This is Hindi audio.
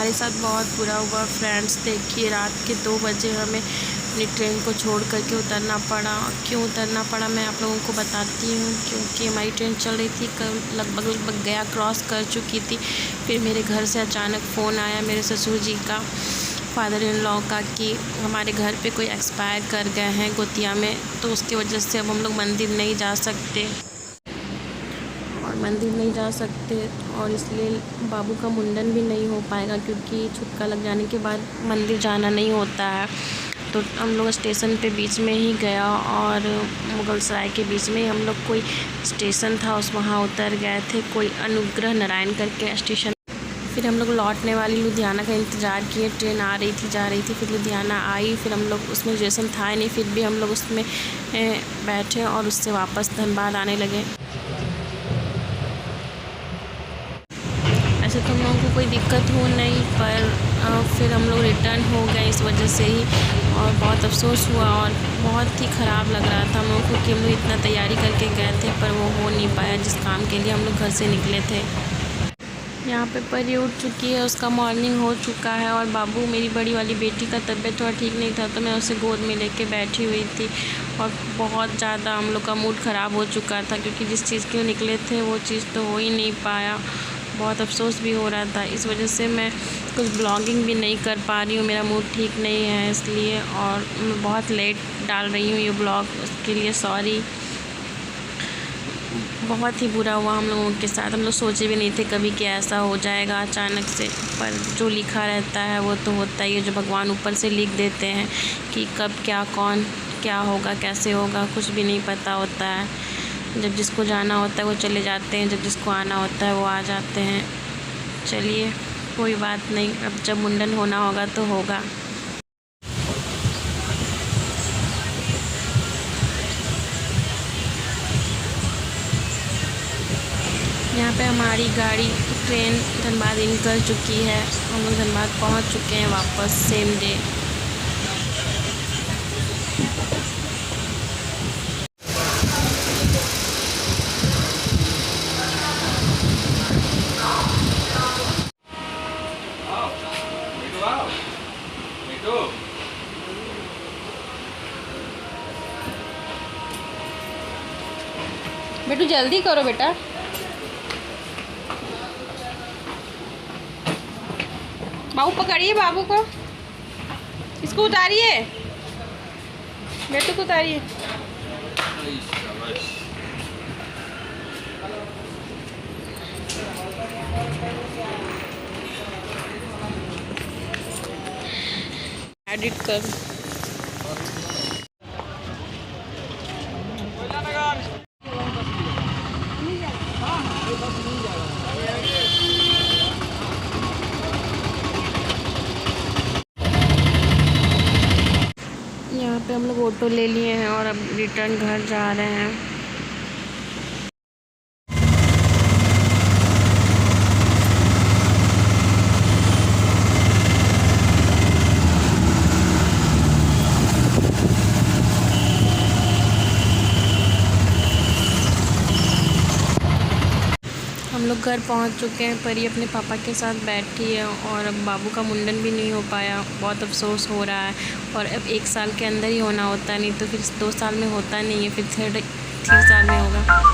हमारे साथ बहुत बुरा हुआ फ्रेंड्स। देखिए रात के 2 बजे हमें अपनी ट्रेन को छोड़ करके उतरना पड़ा। क्यों उतरना पड़ा मैं आप लोगों को बताती हूँ। क्योंकि हमारी ट्रेन चल रही थी, लगभग गया क्रॉस कर चुकी थी। फिर मेरे घर से अचानक फ़ोन आया मेरे ससुर जी का, फादर इन लॉ का, कि हमारे घर पे कोई एक्सपायर कर गए हैं गोतिया में। तो उसकी वजह से अब हम लोग मंदिर नहीं जा सकते और इसलिए बाबू का मुंडन भी नहीं हो पाएगा, क्योंकि छुटका लग जाने के बाद मंदिर जाना नहीं होता है। तो हम लोग स्टेशन पे बीच में ही गया और मुगल सराय के बीच में ही हम लोग कोई स्टेशन था वहाँ उतर गए थे, कोई अनुग्रह नारायण करके स्टेशन। फिर हम लोग लौटने वाली लुधियाना का इंतज़ार किए। ट्रेन आ रही थी जा रही थी, फिर लुधियाना आई। फिर हम लोग उसमें रिजर्वेशन था ही नहीं, फिर भी हम लोग उसमें बैठे और उससे वापस धनबाद आने लगे। ऐसे तो हम लोगों को कोई दिक्कत हो नहीं, पर फिर हम लोग रिटर्न हो गए इस वजह से ही। और बहुत अफसोस हुआ और बहुत ही ख़राब लग रहा था हम लोगों को कि हम लोग इतना तैयारी करके गए थे, पर वो हो नहीं पाया जिस काम के लिए हम लोग घर से निकले थे। यहाँ पे परी उठ चुकी है, उसका मॉर्निंग हो चुका है। और बाबू, मेरी बड़ी वाली बेटी का तबीयत थोड़ा ठीक नहीं था, तो मैं उसे गोद में लेके बैठी हुई थी। और बहुत ज़्यादा हम लोग का मूड ख़राब हो चुका था, क्योंकि जिस चीज़ के लिए निकले थे वो चीज़ तो हो ही नहीं पाया। बहुत अफसोस भी हो रहा था। इस वजह से मैं कुछ ब्लॉगिंग भी नहीं कर पा रही हूँ, मेरा मूड ठीक नहीं है इसलिए। और मैं बहुत लेट डाल रही हूँ ये ब्लॉग, उसके लिए सॉरी। बहुत ही बुरा हुआ हम लोगों के साथ। हम लोग सोचे भी नहीं थे कभी कि ऐसा हो जाएगा अचानक से, पर जो लिखा रहता है वो तो होता ही है। जो भगवान ऊपर से लिख देते हैं कि कब क्या कौन क्या होगा कैसे होगा, कुछ भी नहीं पता होता है। जब जिसको जाना होता है वो चले जाते हैं, जब जिसको आना होता है वो आ जाते हैं। चलिए कोई बात नहीं, अब जब मुंडन होना होगा तो होगा। यहाँ पे हमारी गाड़ी ट्रेन धनबाद इन कर चुकी है। हम लोग धनबाद पहुँच चुके हैं वापस सेम डे। बेटू जल्दी करो बेटा। बाबू पकड़िए बाबू को, इसको उतारिए, बेटू को उतारिए। एडिट कर। यहाँ पे हम लोग ऑटो ले लिए हैं और अब रिटर्न घर जा रहे हैं। हम लोग घर पहुँच चुके हैं। परी अपने पापा के साथ बैठी है और अब बाबू का मुंडन भी नहीं हो पाया। बहुत अफसोस हो रहा है। और अब 1 साल के अंदर ही होना होता है, नहीं तो फिर 2 साल में होता नहीं है, फिर 3 साल में होगा।